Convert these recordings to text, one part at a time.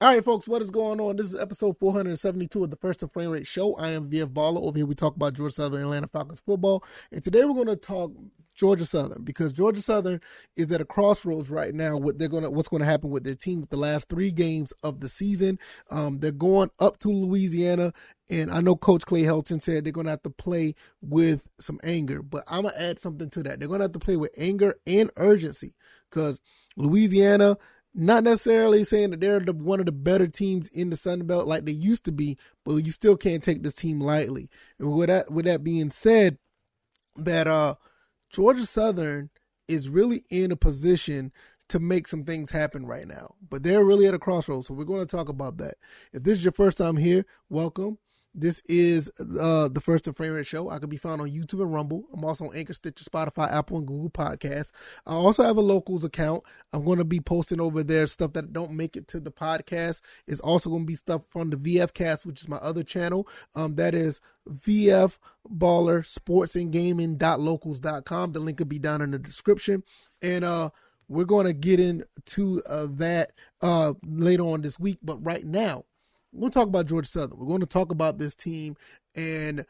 All right, folks, what is going on? This is episode 472 of the First and Frame Rate Show. I am VF Baller. Over here, we talk about Georgia Southern and Atlanta Falcons football. And today we're going to talk Georgia Southern because Georgia Southern is at a crossroads right now. What's going to happen with their team with the last 3 games of the season. They're going up to Louisiana, and I know Coach Clay Helton said they're going to have to play with some anger, but I'm going to add something to that. They're going to have to play with anger and urgency because Louisiana, not necessarily saying that they're one of the better teams in the Sun Belt like they used to be, but you still can't take this team lightly. And with that being said, that Georgia Southern is really in a position to make some things happen right now. But they're really at a crossroads, so we're going to talk about that. If this is your first time here, welcome. This is the First and Frame Rate Show. I can be found on YouTube and Rumble. I'm also on Anchor, Stitcher, Spotify, Apple, and Google Podcasts. I also have a locals account. I'm going to be posting over there stuff that don't make it to the podcast. It's also going to be stuff from the VF Cast, which is my other channel. That is VF Baller Sports and Gaming.locals.com. The link will be down in the description. And we're going to get into that later on this week. But right now, we're going to talk about Georgia Southern. We're going to talk about this team and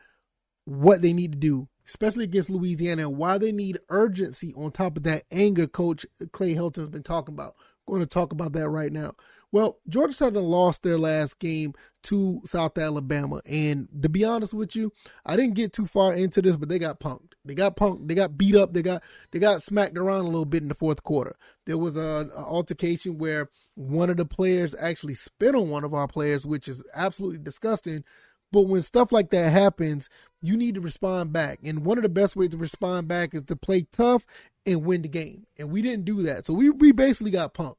what they need to do, especially against Louisiana, and why they need urgency on top of that anger Coach Clay Helton has been talking about. We're going to talk about that right now. Well, Georgia Southern lost their last game to South Alabama. And to be honest with you, I didn't get too far into this, but they got punked. They got beat up. They got smacked around a little bit in the fourth quarter. There was an altercation where one of the players actually spit on one of our players, which is absolutely disgusting. But when stuff like that happens, you need to respond back. And one of the best ways to respond back is to play tough and win the game. And we didn't do that. So we basically got punked.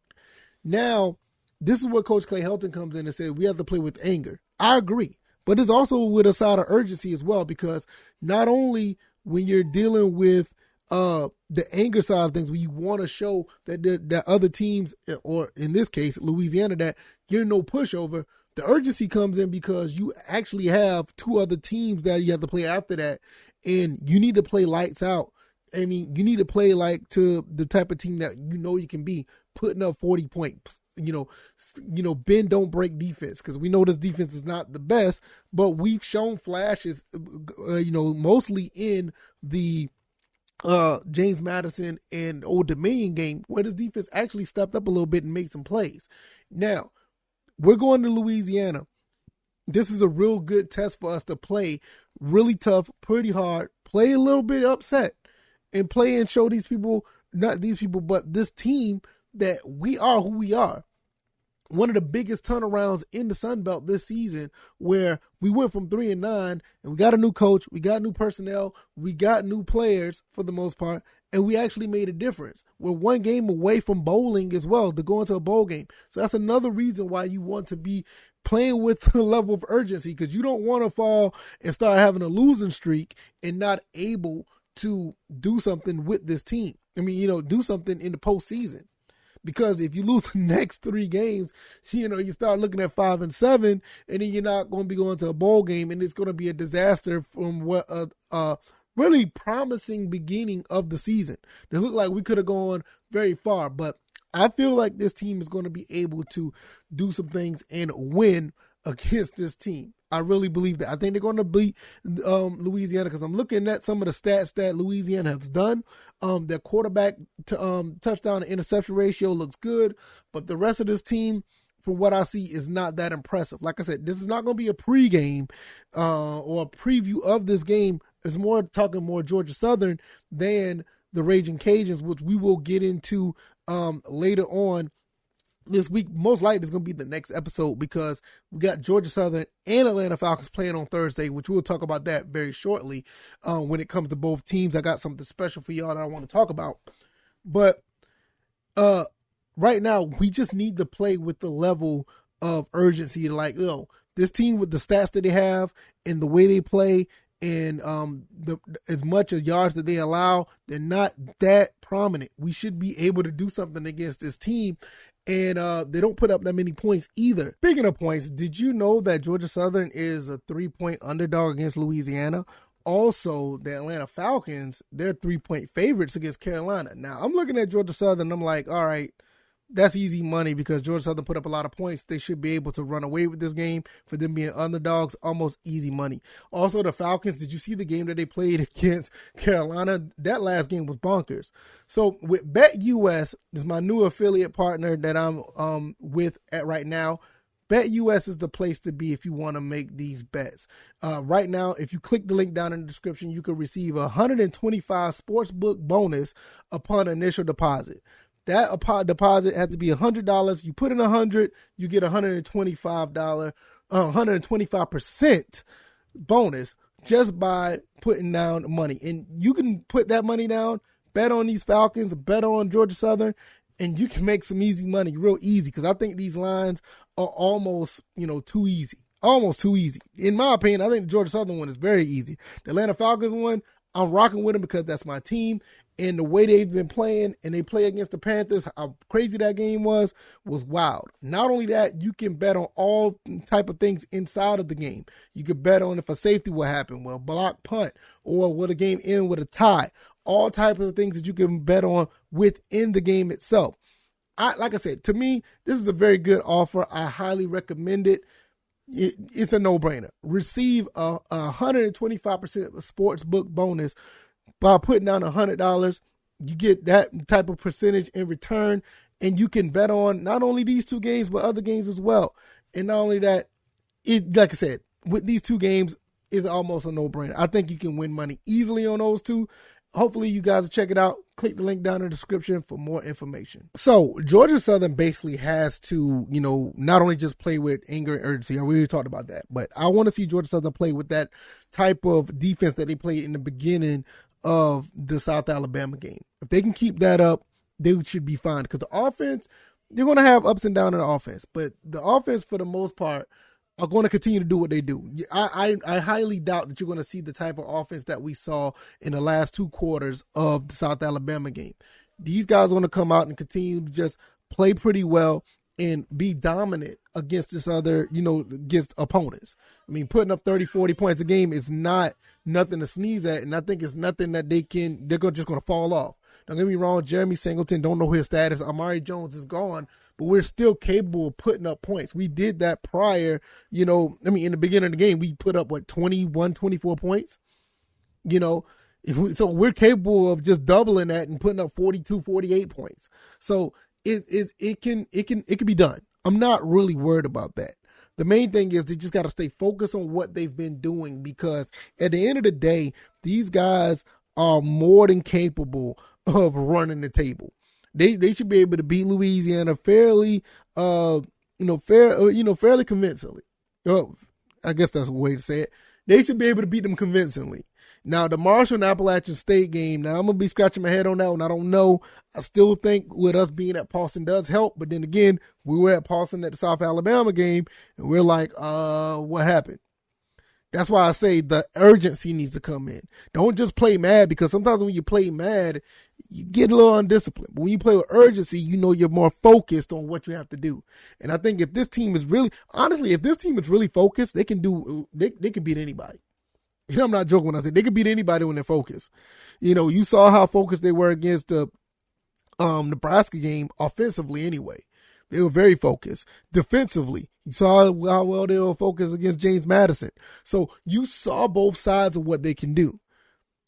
Now, this is where Coach Clay Helton comes in and says we have to play with anger. I agree. But it's also with a side of urgency as well, because not only when you're dealing with the anger side of things, when you want to show that other teams, or in this case, Louisiana, that you're no pushover, the urgency comes in because you actually have 2 other teams that you have to play after that, and you need to play lights out. I mean, you need to play like to the type of team that you know you can be, putting up 40 points. Bend don't break defense, because we know this defense is not the best, but we've shown flashes, mostly in the James Madison and Old Dominion game, where this defense actually stepped up a little bit and made some plays. Now, we're going to Louisiana. This is a real good test for us to play really tough, pretty hard, play a little bit upset, and play and show these people, not these people, but this team, that we are who we are. One of the biggest turnarounds in the Sun Belt this season, where we went from 3-9 and we got a new coach, we got new personnel, we got new players for the most part, and we actually made a difference. We're 1 game away from bowling as well, to go into a bowl game. So that's another reason why you want to be playing with the level of urgency, because you don't want to fall and start having a losing streak and not able to do something with this team. I mean, do something in the postseason. Because if you lose the next 3 games, you start looking at 5-7, and then you're not going to be going to a bowl game, and it's going to be a disaster from what really promising beginning of the season. It looked like we could have gone very far, but I feel like this team is going to be able to do some things and win against this team. I really believe that. I think they're going to beat Louisiana, because I'm looking at some of the stats that Louisiana has done. Their quarterback touchdown to interception ratio looks good, but the rest of this team, from what I see, is not that impressive. Like I said, this is not going to be a pregame or a preview of this game. It's more talking more Georgia Southern than the Raging Cajuns, which we will get into later on this week. Most likely it's going to be the next episode, because we got Georgia Southern and Atlanta Falcons playing on Thursday, which we'll talk about that very shortly. When it comes to both teams, I got something special for y'all that I want to talk about. But right now, we just need to play with the level of urgency. Like, this team, with the stats that they have and the way they play, and as much as yards that they allow, they're not that prominent. We should be able to do something against this team. And they don't put up that many points either. Speaking of points, did you know that Georgia Southern is a 3-point underdog against Louisiana? Also, the Atlanta Falcons, they're 3-point favorites against Carolina. Now, I'm looking at Georgia Southern, I'm like, all right, that's easy money because Georgia Southern put up a lot of points. They should be able to run away with this game. For them being underdogs, almost easy money. Also, the Falcons, did you see the game that they played against Carolina? That last game was bonkers. So with BetUS, this is my new affiliate partner that I'm with at right now. BetUS is the place to be if you want to make these bets. Right now, if you click the link down in the description, you can receive a $125 Sportsbook bonus upon initial deposit. That deposit had to be $100. You put in $100, you get $125% bonus just by putting down money. And you can put that money down, bet on these Falcons, bet on Georgia Southern, and you can make some easy money, real easy. Because I think these lines are almost, too easy. Almost too easy. In my opinion, I think the Georgia Southern one is very easy. The Atlanta Falcons one, I'm rocking with them because that's my team. And the way they've been playing, and they play against the Panthers, how crazy that game was wild. Not only that, you can bet on all type of things inside of the game. You can bet on if a safety will happen, will a block punt, or will the game end with a tie. All types of things that you can bet on within the game itself. Like I said, to me, this is a very good offer. I highly recommend it. It's a no-brainer. Receive a 125% sportsbook bonus by putting down $100. You get that type of percentage in return, and you can bet on not only these two games, but other games as well. And not only that, like I said, with these two games, it's almost a no-brainer. I think you can win money easily on those two. Hopefully you guys will check it out. Click the link down in the description for more information. So Georgia Southern basically has to, not only just play with anger and urgency. I already talked about that, but I want to see Georgia Southern play with that type of defense that they played in the beginning of the South Alabama game. If they can keep that up, they should be fine. Because the offense, they're going to have ups and downs in the offense, but the offense for the most part are going to continue to do what they do. I highly doubt that you're going to see the type of offense that we saw in the last two quarters of the South Alabama game. These guys are going to come out and continue to just play pretty well and be dominant against this other, against opponents. I mean, putting up 30, 40 points a game is not nothing to sneeze at, and I think it's nothing that they're just going to fall off. Don't get me wrong, Jeremy Singleton, don't know his status. Amari Jones is gone, but we're still capable of putting up points. We did that prior, in the beginning of the game, we put up, 21, 24 points? So we're capable of just doubling that and putting up 42, 48 points. So it can be done. I'm not really worried about that. The main thing is they just got to stay focused on what they've been doing, because at the end of the day, these guys are more than capable of running the table. They should be able to beat Louisiana fairly convincingly. Well, I guess that's a way to say it. They should be able to beat them convincingly. Now, the Marshall and Appalachian State game, now I'm going to be scratching my head on that one. I don't know. I still think with us being at Paulson does help. But then again, we were at Paulson at the South Alabama game, and we're like, what happened? That's why I say the urgency needs to come in. Don't just play mad, because sometimes when you play mad, you get a little undisciplined. But when you play with urgency, you're more focused on what you have to do. And I think if this team is really focused, they can beat anybody. I'm not joking when I say they can beat anybody when they're focused. You saw how focused they were against the Nebraska game offensively anyway. They were very focused. Defensively, you saw how well they were focused against James Madison. So you saw both sides of what they can do.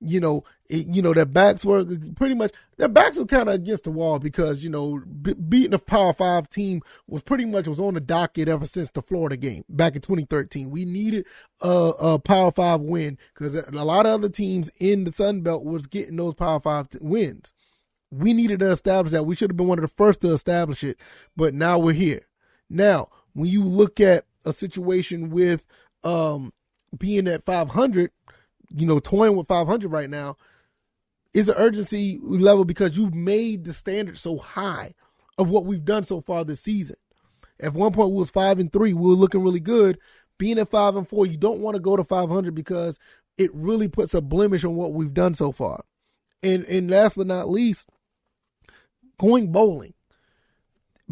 Their backs were kind of against the wall, because, beating a Power 5 team was on the docket ever since the Florida game back in 2013. We needed a Power 5 win, because a lot of other teams in the Sun Belt was getting those Power 5 wins. We needed to establish that. We should have been one of the first to establish it, but now we're here. Now, when you look at a situation with being at 500, toying with 500 right now, is an urgency level, because you've made the standard so high of what we've done so far this season. At one point, we was 5-3. We were looking really good. Being at 5-4, you don't want to go to 500, because it really puts a blemish on what we've done so far. And last but not least, going bowling.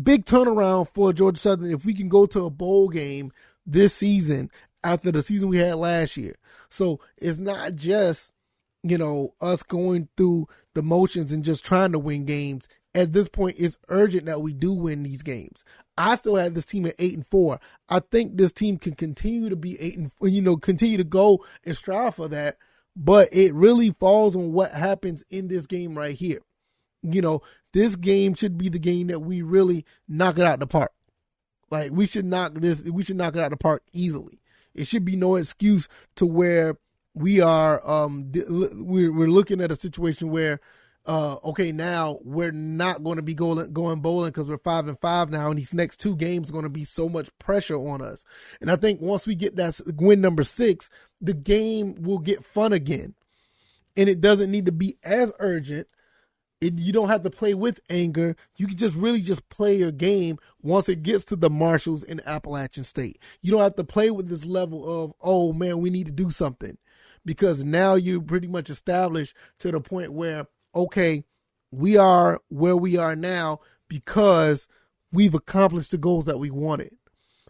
Big turnaround for Georgia Southern if we can go to a bowl game this season after the season we had last year. So it's not just, us going through the motions and just trying to win games. at this point, it's urgent that we do win these games. I still have this team at 8-4. I think this team can continue to be continue to go and strive for that. But it really falls on what happens in this game right here. This game should be the game that we really knock it out the park. Like, we should knock it out the park easily. It should be no excuse to where we are we're looking at a situation where now we're not going to be going bowling because we're 5-5 now, and these next 2 games are going to be so much pressure on us. And I think once we get that win number 6, the game will get fun again, and it doesn't need to be as urgent. You don't have to play with anger. You can just play your game once it gets to the Marshalls in Appalachian State. You don't have to play with this level of, oh man, we need to do something, because now you're pretty much established to the point where, okay, we are where we are now because we've accomplished the goals that we wanted.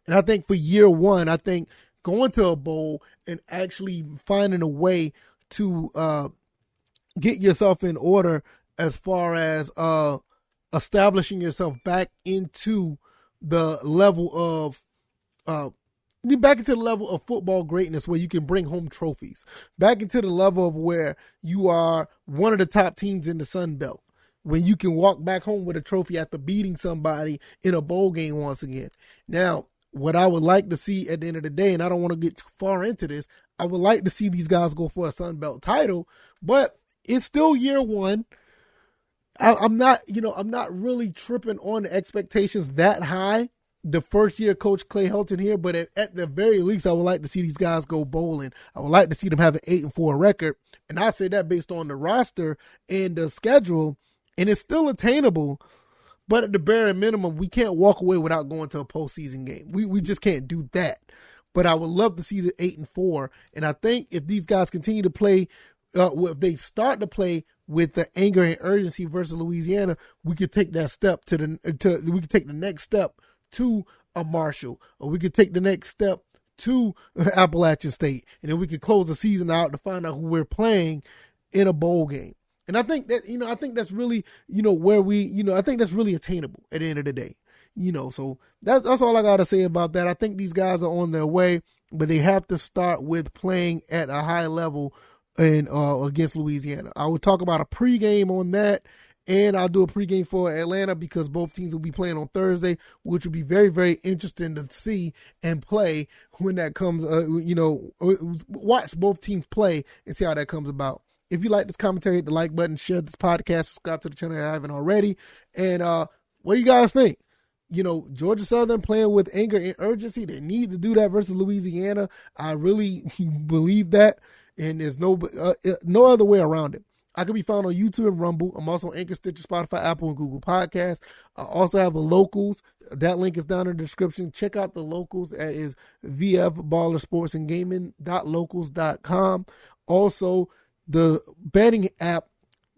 And I think for year 1, I think going to a bowl and actually finding a way to get yourself in order as far as establishing yourself back into the level of football greatness, where you can bring home trophies, back into the level of where you are one of the top teams in the Sun Belt, when you can walk back home with a trophy after beating somebody in a bowl game once again. Now, what I would like to see at the end of the day, and I don't want to get too far into this, I would like to see these guys go for a Sun Belt title, but it's still year 1. I'm not really tripping on the expectations that high. The first year coach Clay Helton here, but at the very least, I would like to see these guys go bowling. I would like to see them have an 8-4 record. And I say that based on the roster and the schedule, and it's still attainable. But at the bare minimum, we can't walk away without going to a postseason game. We just can't do that. But I would love to see the 8-4. And I think if these guys continue to play, if they start to play with the anger and urgency versus Louisiana, we could take that step we could take the next step to a Marshall, or we could take the next step to Appalachian State, and then we could close the season out to find out who we're playing in a bowl game. And I think that, I think that's really, I think that's really attainable at the end of the day. So that's all I got to say about that. I think these guys are on their way, but they have to start with playing at a high level against Louisiana. I will talk about a pregame on that, and I'll do a pregame for Atlanta, because both teams will be playing on Thursday, which will be very, very interesting to see and play when that comes. Watch both teams play and see how that comes about. If you like this commentary, hit the like button, share this podcast, subscribe to the channel if you haven't already. And what do you guys think? Georgia Southern playing with anger and urgency. They need to do that versus Louisiana. I really believe that, and there's no other way around it. I can be found on YouTube and Rumble. I'm also on Anchor, Stitcher, Spotify, Apple, and Google Podcasts. I also have the Locals. That link is down in the description. Check out the Locals. That is VF Baller Sports and Gaming.locals.com. Also, the betting app,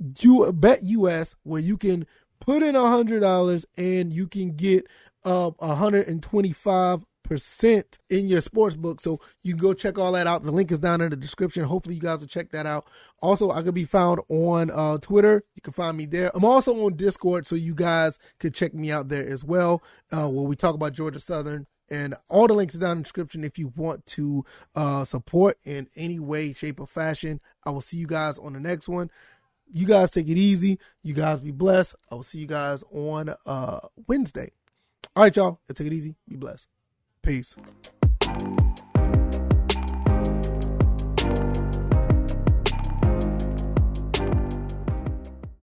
BetUS, where you can put in $100 and you can get 125% in your sportsbook. So you can go check all that out. The link is down in the description. Hopefully you guys will check that out. Also, I can be found on Twitter. You can find me there. I'm also on Discord, so you guys can check me out there as well, where we talk about Georgia Southern. And all the links are down in the description if you want to support in any way, shape, or fashion. I will see you guys on the next one. You guys take it easy. You guys be blessed. I will see you guys on Wednesday. All right, y'all. Take it easy. Be blessed. Peace.